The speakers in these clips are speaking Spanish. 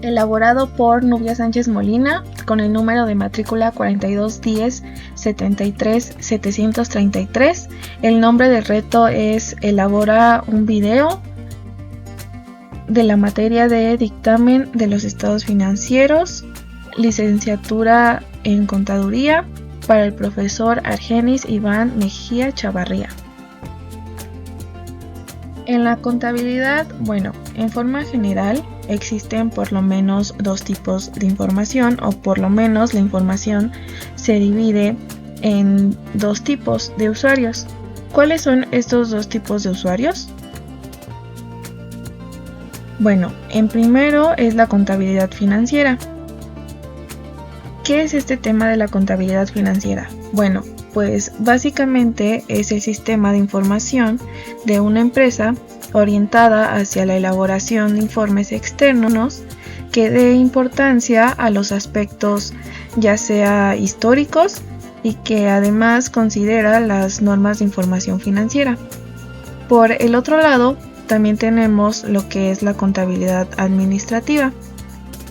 elaborado por Nubia Sánchez Molina con el número de matrícula 4210 73 733. El nombre del reto es elabora un video de la materia de dictamen de los estados financieros, licenciatura en contaduría, para el profesor Argenis Iván Mejía Chavarría. En la contabilidad, en forma general existen por lo menos dos tipos de información, o por lo menos la información se divide en dos tipos de usuarios. ¿Cuáles son estos dos tipos de usuarios? En primero es la contabilidad financiera. ¿Qué es este tema de la contabilidad financiera? Pues básicamente es el sistema de información de una empresa orientada hacia la elaboración de informes externos que dé importancia a los aspectos ya sea históricos y que además considera las normas de información financiera. Por el otro lado, también tenemos lo que es la contabilidad administrativa.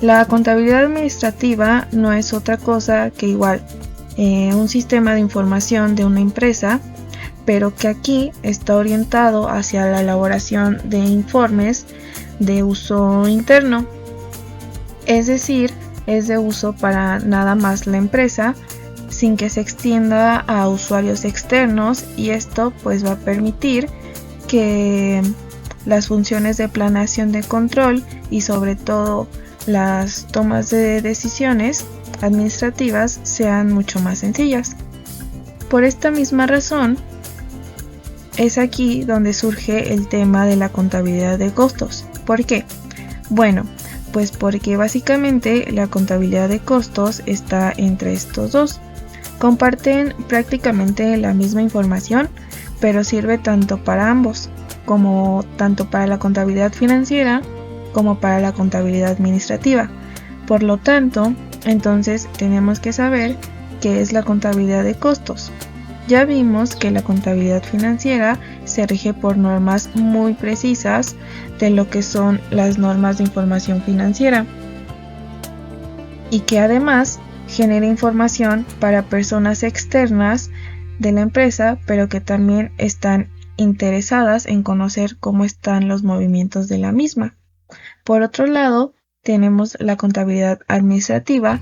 La contabilidad administrativa no es otra cosa que igual un sistema de información de una empresa, pero que aquí está orientado hacia la elaboración de informes de uso interno. Es decir, es de uso para nada más la empresa, sin que se extienda a usuarios externos, y esto pues va a permitir que las funciones de planeación de control y sobre todo las tomas de decisiones administrativas sean mucho más sencillas. Por esta misma razón, es aquí donde surge el tema de la contabilidad de costos. ¿Por qué? Pues porque básicamente la contabilidad de costos está entre estos dos. Comparten prácticamente la misma información, pero sirve tanto para ambos, como tanto para la contabilidad financiera como para la contabilidad administrativa. Por lo tanto, entonces tenemos que saber qué es la contabilidad de costos. Ya vimos que la contabilidad financiera se rige por normas muy precisas de lo que son las normas de información financiera, y que además genera información para personas externas de la empresa, pero que también están interesadas en conocer cómo están los movimientos de la misma. Por otro lado, tenemos la contabilidad administrativa,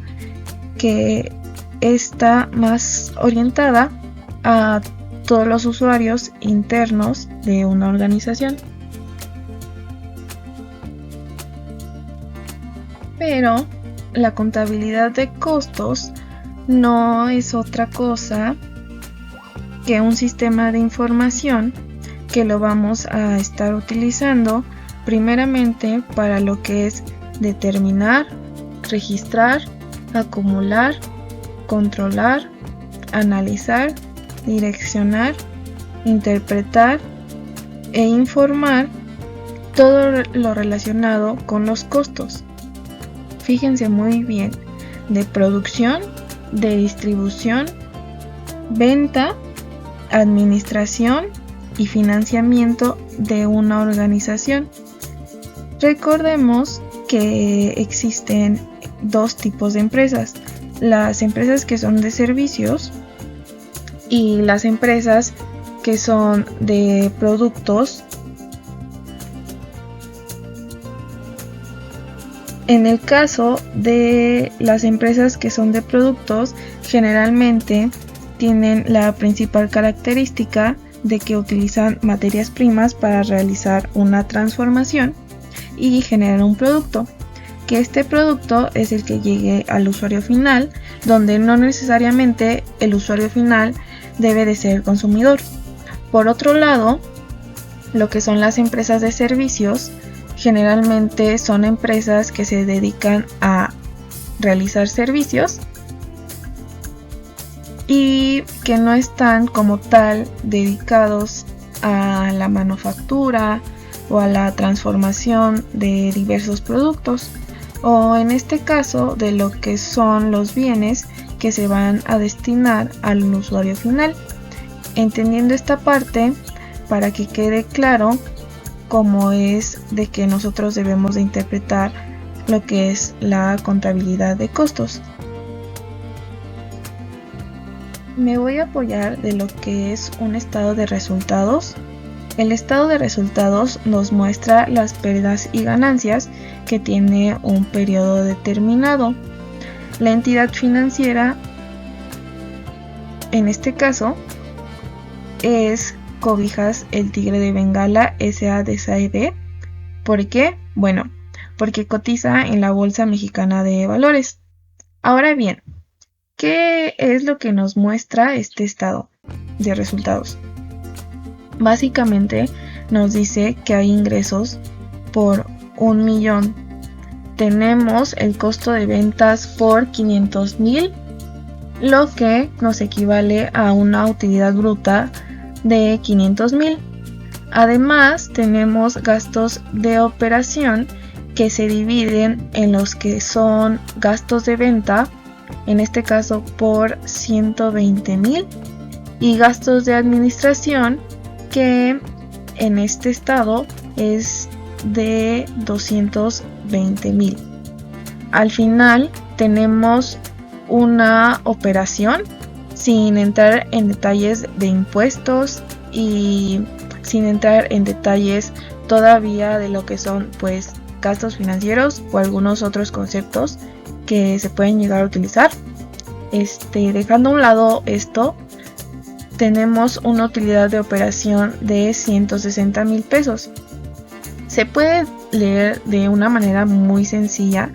que está más orientada a todos los usuarios internos de una organización. Pero la contabilidad de costos no es otra cosa que un sistema de información que lo vamos a estar utilizando primeramente para lo que es determinar, registrar, acumular, controlar, analizar, direccionar, interpretar e informar todo lo relacionado con los costos. Fíjense muy bien, de producción, de distribución, venta, administración y financiamiento de una organización. Recordemos que existen dos tipos de empresas: las empresas que son de servicios y las empresas que son de productos. En el caso de las empresas que son de productos, generalmente tienen la principal característica de que utilizan materias primas para realizar una transformación y generar un producto, que este producto es el que llegue al usuario final, donde no necesariamente el usuario final debe de ser el consumidor. Por otro lado, lo que son las empresas de servicios, generalmente son empresas que se dedican a realizar servicios y que no están como tal dedicados a la manufactura o a la transformación de diversos productos, o en este caso de lo que son los bienes que se van a destinar al usuario final. Entendiendo esta parte, para que quede claro cómo es de que nosotros debemos de interpretar lo que es la contabilidad de costos. Me voy a apoyar de lo que es un estado de resultados. El estado de resultados nos muestra las pérdidas y ganancias que tiene un periodo determinado. La entidad financiera, en este caso, es Cobijas El Tigre de Bengala S.A. de SAED. ¿Por qué? Bueno, porque cotiza en la Bolsa Mexicana de Valores. Ahora bien, ¿qué es lo que nos muestra este estado de resultados? Básicamente nos dice que hay ingresos por 1 millón. Tenemos el costo de ventas por 500,000, lo que nos equivale a una utilidad bruta de 500,000. Además, tenemos gastos de operación que se dividen en los que son gastos de venta, en este caso por 120,000, y gastos de administración que en este estado es de 220,000. Al final tenemos una operación sin entrar en detalles de impuestos y sin entrar en detalles todavía de lo que son pues gastos financieros o algunos otros conceptos que se pueden llegar a utilizar. Dejando a un lado esto, tenemos una utilidad de operación de 160,000 pesos. Se puede leer de una manera muy sencilla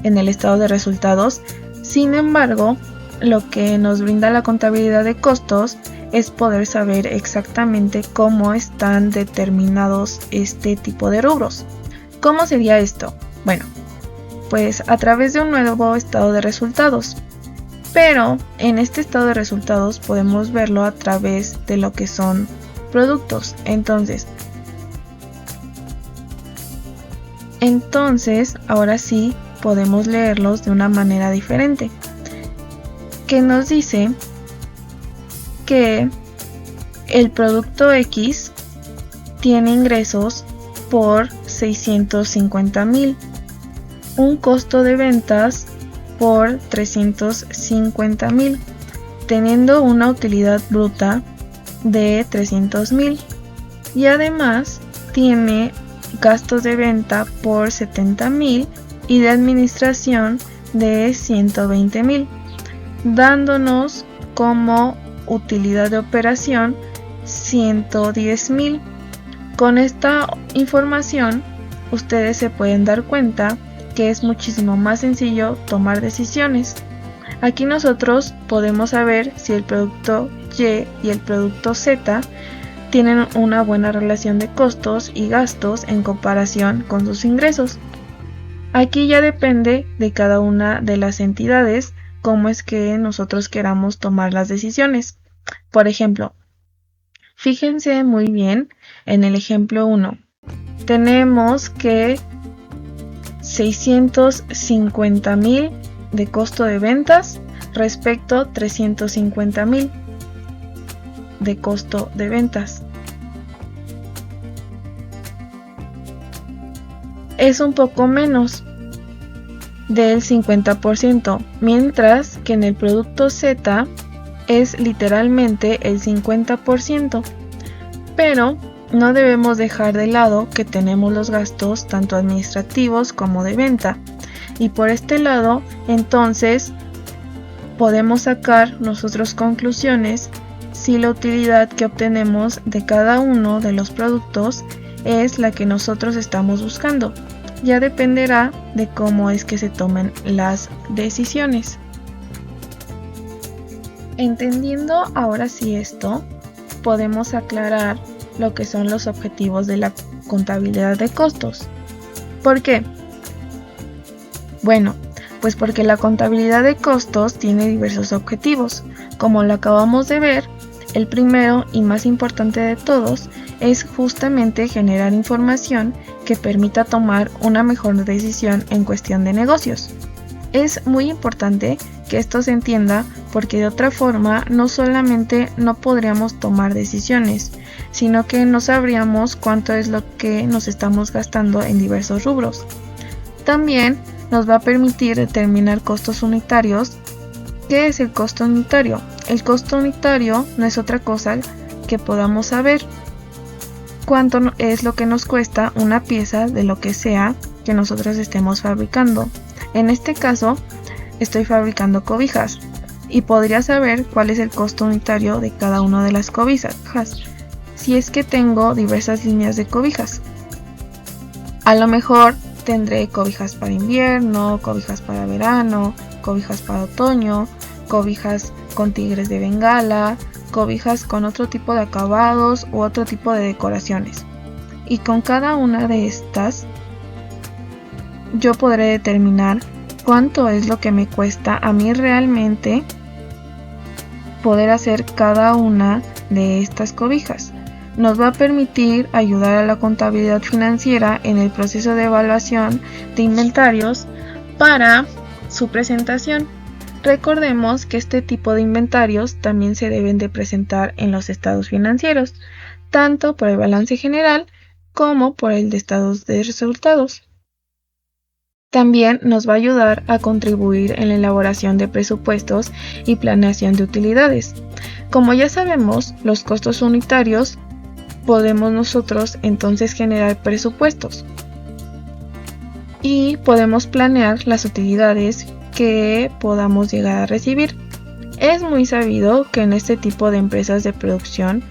en el estado de resultados. Sin embargo, lo que nos brinda la contabilidad de costos es poder saber exactamente cómo están determinados este tipo de rubros. ¿Cómo sería esto? Bueno, pues a través de un nuevo estado de resultados. Pero en este estado de resultados podemos verlo a través de lo que son productos. Entonces, ahora sí podemos leerlos de una manera diferente. Que nos dice que el producto X tiene ingresos por 650,000, un costo de ventas por 350,000, teniendo una utilidad bruta de 300,000, y además tiene gastos de venta por 70,000 y de administración de 120,000, dándonos como utilidad de operación 110,000. Con esta información ustedes se pueden dar cuenta que es muchísimo más sencillo tomar decisiones. Aquí nosotros podemos saber si el producto Y y el producto Z tienen una buena relación de costos y gastos en comparación con sus ingresos. Aquí ya depende de cada una de las entidades cómo es que nosotros queramos tomar las decisiones. Por ejemplo, fíjense muy bien en el ejemplo 1. Tenemos que 650,000 de costo de ventas respecto 350,000 de costo de ventas. Es un poco menos del 50%, mientras que en el producto Z es literalmente el 50%. Pero no debemos dejar de lado que tenemos los gastos tanto administrativos como de venta, y por este lado entonces podemos sacar nosotros conclusiones si la utilidad que obtenemos de cada uno de los productos es la que nosotros estamos buscando. Ya dependerá de cómo es que se tomen las decisiones. Entendiendo ahora sí esto, podemos aclarar lo que son los objetivos de la contabilidad de costos. ¿Por qué? Bueno, pues porque la contabilidad de costos tiene diversos objetivos. Como lo acabamos de ver, el primero y más importante de todos es justamente generar información que permita tomar una mejor decisión en cuestión de negocios. Es muy importante que esto se entienda porque de otra forma no solamente no podríamos tomar decisiones, sino que no sabríamos cuánto es lo que nos estamos gastando en diversos rubros. También nos va a permitir determinar costos unitarios. ¿Qué es el costo unitario? El costo unitario no es otra cosa que podamos saber cuánto es lo que nos cuesta una pieza de lo que sea que nosotros estemos fabricando. En este caso, estoy fabricando cobijas y podría saber cuál es el costo unitario de cada una de las cobijas, si es que tengo diversas líneas de cobijas. A lo mejor tendré cobijas para invierno, cobijas para verano, cobijas para otoño, cobijas con tigres de Bengala, cobijas con otro tipo de acabados u otro tipo de decoraciones. Y con cada una de estas yo podré determinar cuánto es lo que me cuesta a mí realmente poder hacer cada una de estas cobijas. Nos va a permitir ayudar a la contabilidad financiera en el proceso de evaluación de inventarios para su presentación. Recordemos que este tipo de inventarios también se deben de presentar en los estados financieros, tanto por el balance general como por el de estados de resultados. También nos va a ayudar a contribuir en la elaboración de presupuestos y planeación de utilidades. Como ya sabemos, los costos unitarios podemos nosotros entonces generar presupuestos y podemos planear las utilidades que podamos llegar a recibir. Es muy sabido que en este tipo de empresas de producción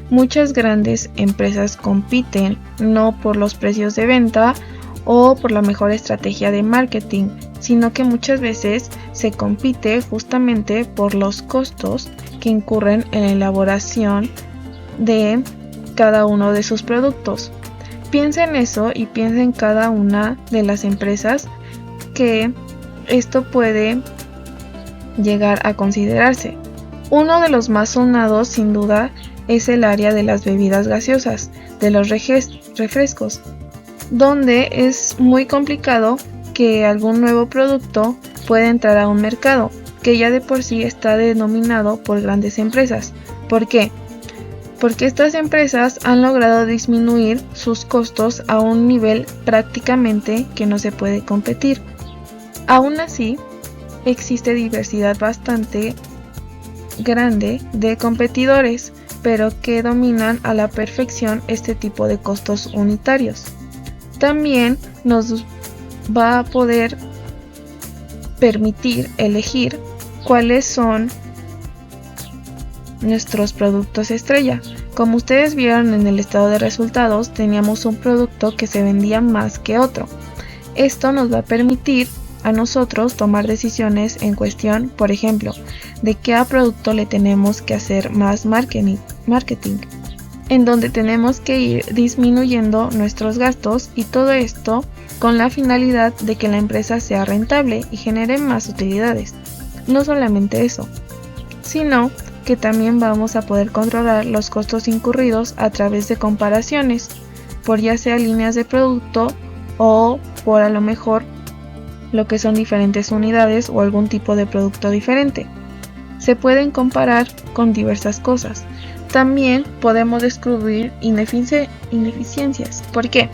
muchas grandes empresas compiten no por los precios de venta o por la mejor estrategia de marketing, sino que muchas veces se compite justamente por los costos que incurren en la elaboración de cada uno de sus productos. Piensa en eso y piensa en cada una de las empresas que esto puede llegar a considerarse. Uno de los más sonados sin duda es el área de las bebidas gaseosas, de los refrescos, donde es muy complicado que algún nuevo producto pueda entrar a un mercado que ya de por sí está denominado por grandes empresas. ¿Por qué? Porque estas empresas han logrado disminuir sus costos a un nivel prácticamente que no se puede competir. Aún así, existe diversidad bastante grande de competidores, pero que dominan a la perfección este tipo de costos unitarios. También nos va a poder permitir elegir cuáles son nuestros productos estrella. Como ustedes vieron en el estado de resultados, teníamos un producto que se vendía más que otro. Esto nos va a permitir a nosotros tomar decisiones en cuestión, por ejemplo, de qué producto le tenemos que hacer más marketing, en donde tenemos que ir disminuyendo nuestros gastos, y todo esto con la finalidad de que la empresa sea rentable y genere más utilidades. No solamente eso, sino que también vamos a poder controlar los costos incurridos a través de comparaciones, por ya sea líneas de producto o por a lo mejor lo que son diferentes unidades o algún tipo de producto diferente. Se pueden comparar con diversas cosas. También podemos descubrir ineficiencias. ¿Por qué?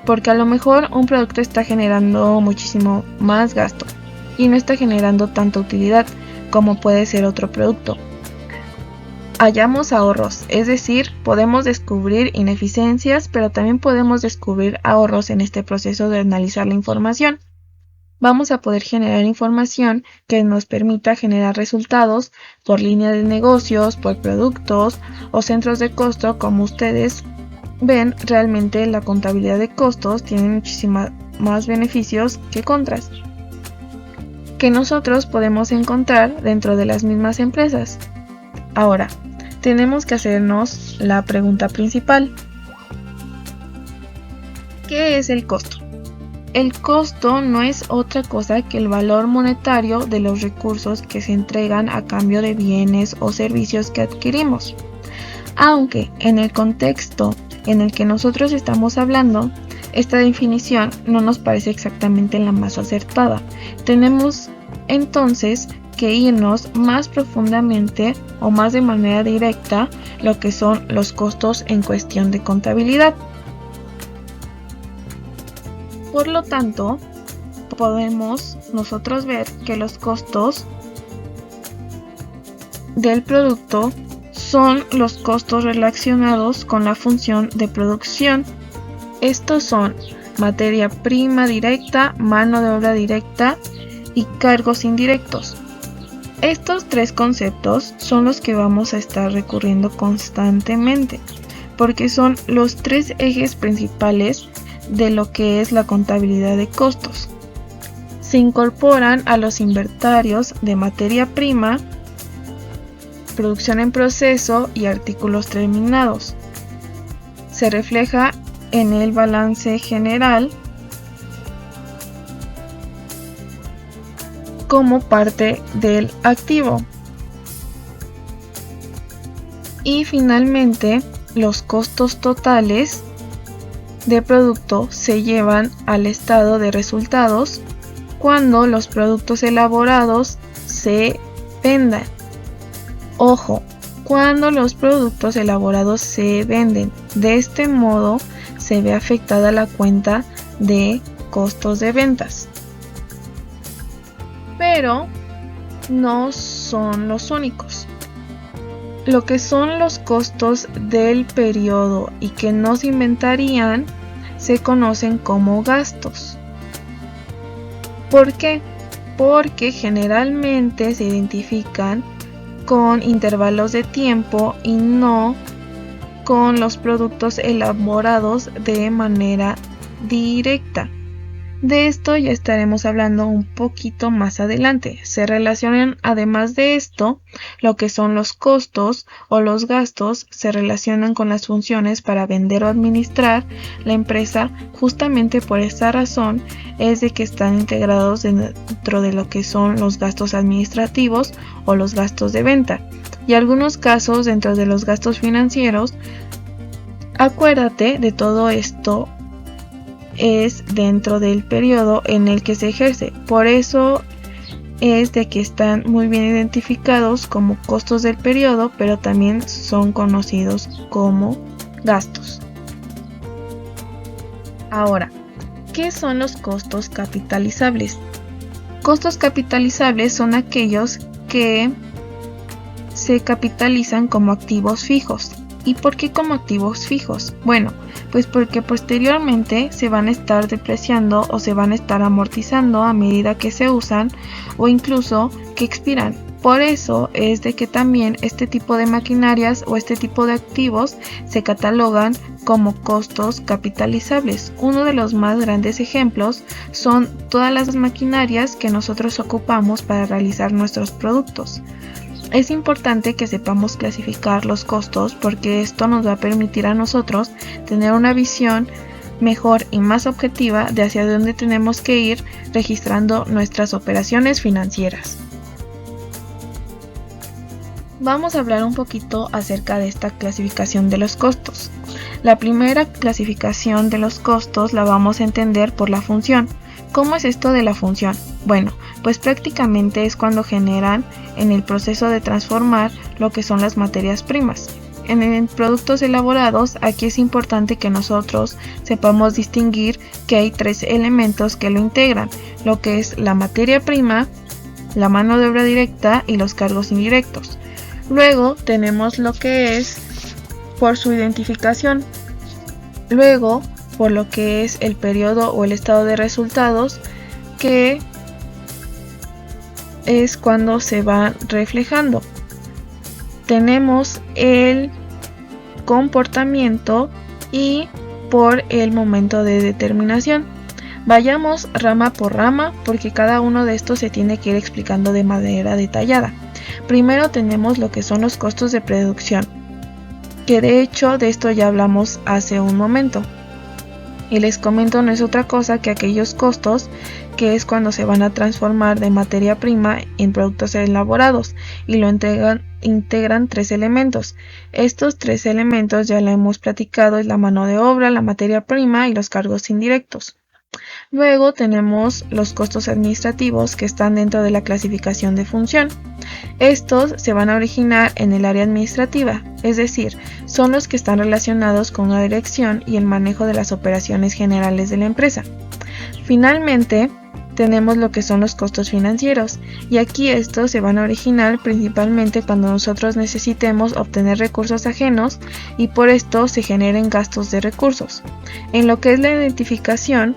Porque a lo mejor un producto está generando muchísimo más gasto y no está generando tanta utilidad como puede ser otro producto. Hallamos ahorros, es decir, podemos descubrir ineficiencias, pero también podemos descubrir ahorros en este proceso de analizar la información. Vamos a poder generar información que nos permita generar resultados por línea de negocios, por productos o centros de costo. Como ustedes ven, realmente la contabilidad de costos tiene muchísimos más beneficios que contras, que nosotros podemos encontrar dentro de las mismas empresas. Ahora, tenemos que hacernos la pregunta principal. ¿Qué es el costo? El costo no es otra cosa que el valor monetario de los recursos que se entregan a cambio de bienes o servicios que adquirimos. Aunque en el contexto en el que nosotros estamos hablando, esta definición no nos parece exactamente la más acertada. Tenemos entonces que irnos más profundamente o más de manera directa lo que son los costos en cuestión de contabilidad. Por lo tanto, podemos nosotros ver que los costos del producto son los costos relacionados con la función de producción. Estos son materia prima directa, mano de obra directa y cargos indirectos. Estos tres conceptos son los que vamos a estar recurriendo constantemente, porque son los tres ejes principales de lo que es la contabilidad de costos. Se incorporan a los inventarios de materia prima, producción en proceso y artículos terminados. Se refleja en el balance general como parte del activo. Y finalmente, los costos totales de producto se llevan al estado de resultados cuando los productos elaborados se vendan. Ojo, cuando los productos elaborados se venden. De este modo se ve afectada la cuenta de costos de ventas. Pero no son los únicos. Lo que son los costos del periodo y que no se inventarían se conocen como gastos. ¿Por qué? Porque generalmente se identifican con intervalos de tiempo y no con los productos elaborados de manera directa. De esto ya estaremos hablando un poquito más adelante. Se relacionan además de esto, lo que son los costos o los gastos se relacionan con las funciones para vender o administrar la empresa. Justamente por esta razón es de que están integrados dentro de lo que son los gastos administrativos o los gastos de venta. Y algunos casos dentro de los gastos financieros. Acuérdate de todo esto es dentro del periodo en el que se ejerce. Por eso es de que están muy bien identificados como costos del periodo, pero también son conocidos como gastos. Ahora, ¿qué son los costos capitalizables? Costos capitalizables son aquellos que se capitalizan como activos fijos. ¿Y por qué como activos fijos? Bueno, pues porque posteriormente se van a estar depreciando o se van a estar amortizando a medida que se usan o incluso que expiran. Por eso es de que también este tipo de maquinarias o este tipo de activos se catalogan como costos capitalizables. Uno de los más grandes ejemplos son todas las maquinarias que nosotros ocupamos para realizar nuestros productos. Es importante que sepamos clasificar los costos porque esto nos va a permitir a nosotros tener una visión mejor y más objetiva de hacia dónde tenemos que ir registrando nuestras operaciones financieras. Vamos a hablar un poquito acerca de esta clasificación de los costos. La primera clasificación de los costos la vamos a entender por la función. ¿Cómo es esto de la función? Bueno, pues prácticamente es cuando generan en el proceso de transformar lo que son las materias primas. En productos elaborados, aquí es importante que nosotros sepamos distinguir que hay tres elementos que lo integran, lo que es la materia prima, la mano de obra directa y los cargos indirectos. Luego tenemos lo que es por su identificación. Luego, por lo que es el periodo o el estado de resultados, que es cuando se va reflejando. Tenemos el comportamiento y por el momento de determinación. Vayamos rama por rama porque cada uno de estos se tiene que ir explicando de manera detallada. Primero tenemos lo que son los costos de producción, que de hecho de esto ya hablamos hace un momento. Y les comento, no es otra cosa que aquellos costos que es cuando se van a transformar de materia prima en productos elaborados y lo integran tres elementos. Estos tres elementos ya lo hemos platicado, es la mano de obra, la materia prima y los cargos indirectos. Luego tenemos los costos administrativos que están dentro de la clasificación de función. Estos se van a originar en el área administrativa, es decir, son los que están relacionados con la dirección y el manejo de las operaciones generales de la empresa. Finalmente, tenemos lo que son los costos financieros, y aquí estos se van a originar principalmente cuando nosotros necesitemos obtener recursos ajenos y por esto se generen gastos de recursos. En lo que es la identificación,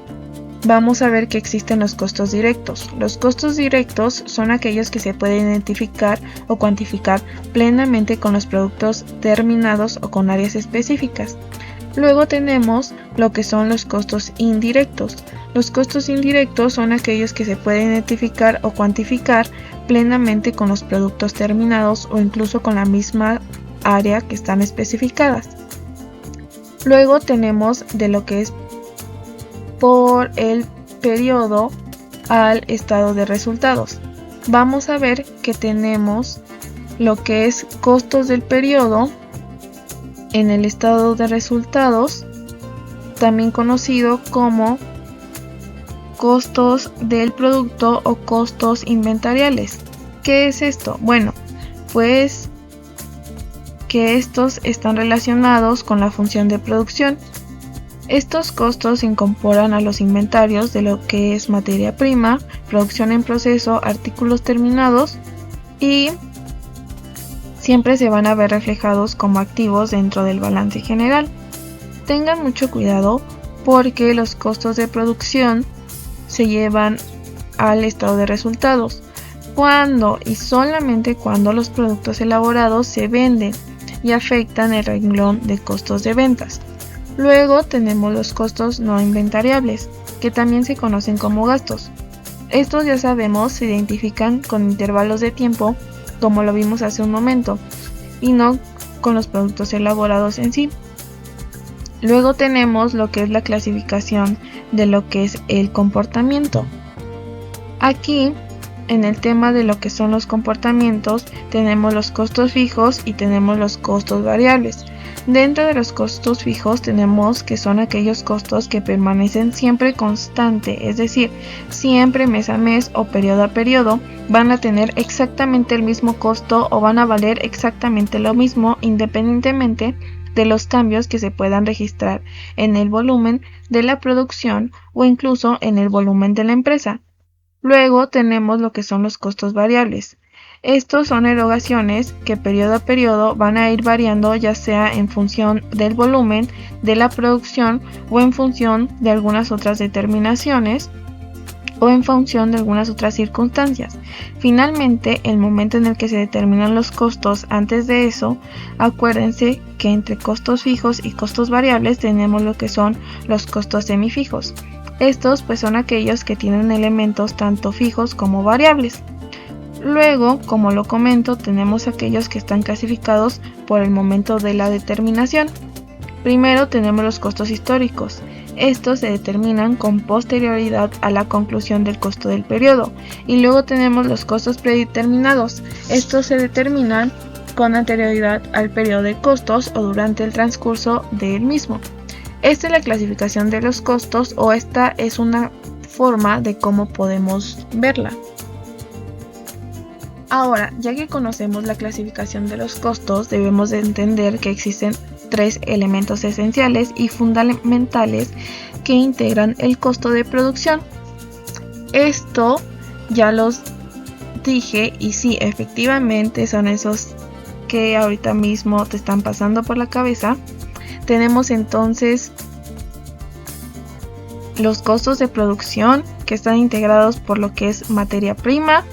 vamos a ver que existen los costos directos. Los costos directos son aquellos que se pueden identificar o cuantificar plenamente con los productos terminados o con áreas específicas. Luego tenemos lo que son los costos indirectos. Los costos indirectos son aquellos que se pueden identificar o cuantificar plenamente con los productos terminados o incluso con la misma área que están especificadas. Luego tenemos de lo que es por el periodo al estado de resultados. Vamos a ver que tenemos lo que es costos del periodo en el estado de resultados, también conocido como costos del producto o costos inventariales. ¿Qué es esto? Bueno, pues que estos están relacionados con la función de producción. Estos costos incorporan a los inventarios de lo que es materia prima, producción en proceso, artículos terminados y siempre se van a ver reflejados como activos dentro del balance general. Tengan mucho cuidado porque los costos de producción se llevan al estado de resultados cuando y solamente cuando los productos elaborados se venden y afectan el renglón de costos de ventas. Luego tenemos los costos no inventariables, que también se conocen como gastos. Estos ya sabemos se identifican con intervalos de tiempo, como lo vimos hace un momento, y no con los productos elaborados en sí. Luego tenemos lo que es la clasificación de lo que es el comportamiento. Aquí, en el tema de lo que son los comportamientos, tenemos los costos fijos y tenemos los costos variables. Dentro de los costos fijos tenemos que son aquellos costos que permanecen siempre constante, es decir, siempre mes a mes o periodo a periodo van a tener exactamente el mismo costo o van a valer exactamente lo mismo independientemente de los cambios que se puedan registrar en el volumen de la producción o incluso en el volumen de la empresa. Luego tenemos lo que son los costos variables. Estos son erogaciones que periodo a periodo van a ir variando ya sea en función del volumen de la producción o en función de algunas otras determinaciones o en función de algunas otras circunstancias. Finalmente, el momento en el que se determinan los costos, antes de eso, acuérdense que entre costos fijos y costos variables tenemos lo que son los costos semifijos. Estos pues son aquellos que tienen elementos tanto fijos como variables. Luego, como lo comento, tenemos aquellos que están clasificados por el momento de la determinación. Primero tenemos los costos históricos. Estos se determinan con posterioridad a la conclusión del costo del periodo. Y luego tenemos los costos predeterminados. Estos se determinan con anterioridad al periodo de costos o durante el transcurso del mismo. Esta es la clasificación de los costos o esta es una forma de cómo podemos verla. Ahora, ya que conocemos la clasificación de los costos, debemos de entender que existen tres elementos esenciales y fundamentales que integran el costo de producción. Esto ya los dije y sí, efectivamente son esos que ahorita mismo te están pasando por la cabeza. Tenemos entonces los costos de producción que están integrados por lo que es materia prima,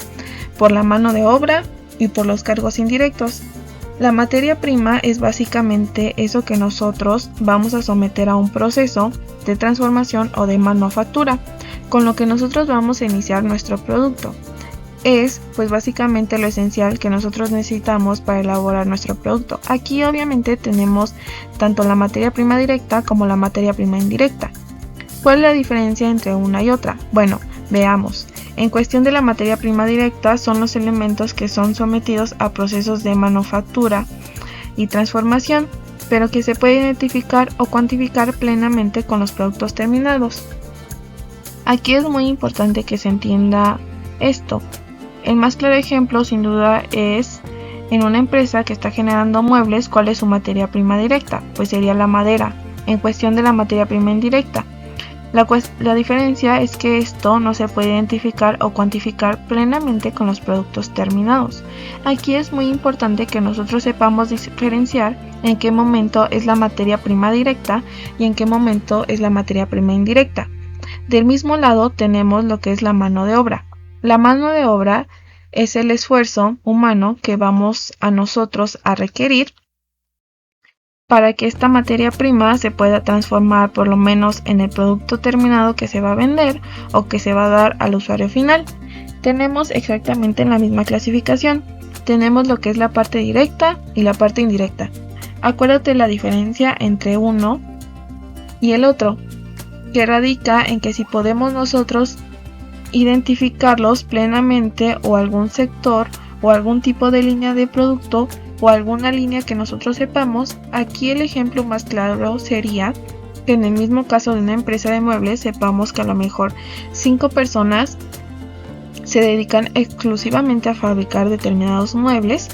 por la mano de obra y por los cargos indirectos. La materia prima es básicamente eso que nosotros vamos a someter a un proceso de transformación o de manufactura, con lo que nosotros vamos a iniciar nuestro producto. Es pues básicamente lo esencial que nosotros necesitamos para elaborar nuestro producto. Aquí obviamente tenemos tanto la materia prima directa como la materia prima indirecta. ¿Cuál es la diferencia entre una y otra? Bueno, veamos. En cuestión de la materia prima directa son los elementos que son sometidos a procesos de manufactura y transformación, pero que se puede identificar o cuantificar plenamente con los productos terminados. Aquí es muy importante que se entienda esto. El más claro ejemplo sin duda es en una empresa que está generando muebles, ¿cuál es su materia prima directa? Pues sería la madera. En cuestión de la materia prima indirecta, La diferencia es que esto no se puede identificar o cuantificar plenamente con los productos terminados. Aquí es muy importante que nosotros sepamos diferenciar en qué momento es la materia prima directa y en qué momento es la materia prima indirecta. Del mismo lado tenemos lo que es la mano de obra. La mano de obra es el esfuerzo humano que vamos a nosotros a requerir para que esta materia prima se pueda transformar por lo menos en el producto terminado que se va a vender o que se va a dar al usuario final. Tenemos exactamente la misma clasificación. Tenemos lo que es la parte directa y la parte indirecta. Acuérdate la diferencia entre uno y el otro, que radica en que si podemos nosotros identificarlos plenamente o algún sector o algún tipo de línea de producto o alguna línea que nosotros sepamos. Aquí el ejemplo más claro sería que en el mismo caso de una empresa de muebles sepamos que a lo mejor 5 personas se dedican exclusivamente a fabricar determinados muebles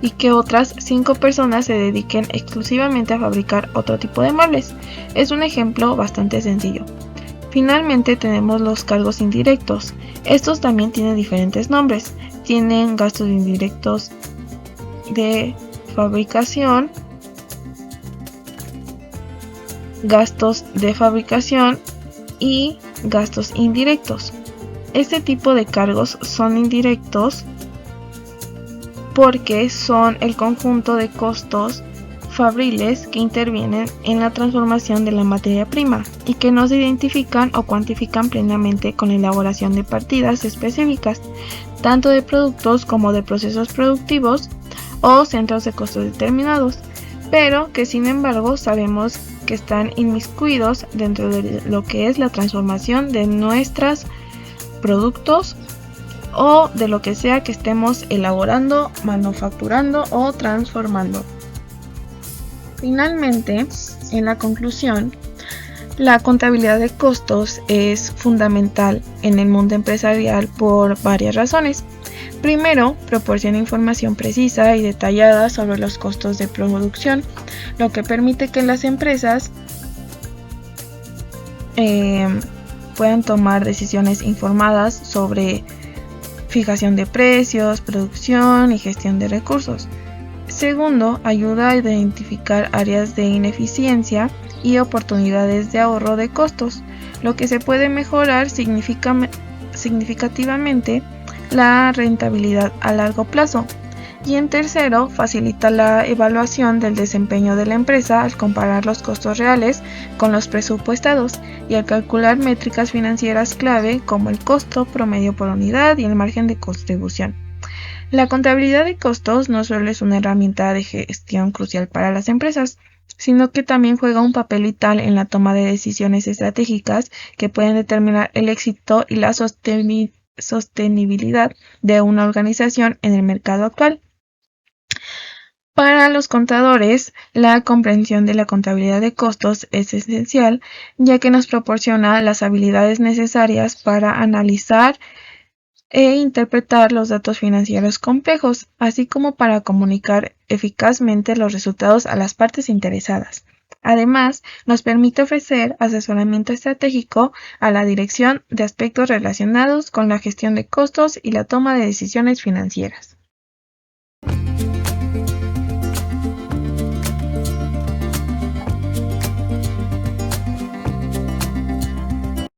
y que otras 5 personas se dediquen exclusivamente a fabricar otro tipo de muebles. Es un ejemplo bastante sencillo. Finalmente tenemos los cargos indirectos. Estos también tienen diferentes nombres. Tienen gastos indirectos de fabricación, gastos de fabricación y gastos indirectos. Este tipo de cargos son indirectos porque son el conjunto de costos fabriles que intervienen en la transformación de la materia prima y que no se identifican o cuantifican plenamente con la elaboración de partidas específicas, tanto de productos como de procesos productivos o centros de costos determinados, pero que sin embargo sabemos que están inmiscuidos dentro de lo que es la transformación de nuestros productos o de lo que sea que estemos elaborando, manufacturando o transformando. Finalmente, en la conclusión, la contabilidad de costos es fundamental en el mundo empresarial por varias razones. Primero, proporciona información precisa y detallada sobre los costos de producción, lo que permite que las empresas puedan tomar decisiones informadas sobre fijación de precios, producción y gestión de recursos. Segundo, ayuda a identificar áreas de ineficiencia y oportunidades de ahorro de costos, lo que se puede mejorar significativamente la rentabilidad a largo plazo. Y en tercero, facilita la evaluación del desempeño de la empresa al comparar los costos reales con los presupuestados y al calcular métricas financieras clave como el costo promedio por unidad y el margen de contribución. La contabilidad de costos no solo es una herramienta de gestión crucial para las empresas, sino que también juega un papel vital en la toma de decisiones estratégicas que pueden determinar el éxito y la sostenibilidad de una organización en el mercado actual. Para los contadores, la comprensión de la contabilidad de costos es esencial, ya que nos proporciona las habilidades necesarias para analizar e interpretar los datos financieros complejos, así como para comunicar eficazmente los resultados a las partes interesadas. Además, nos permite ofrecer asesoramiento estratégico a la dirección de aspectos relacionados con la gestión de costos y la toma de decisiones financieras.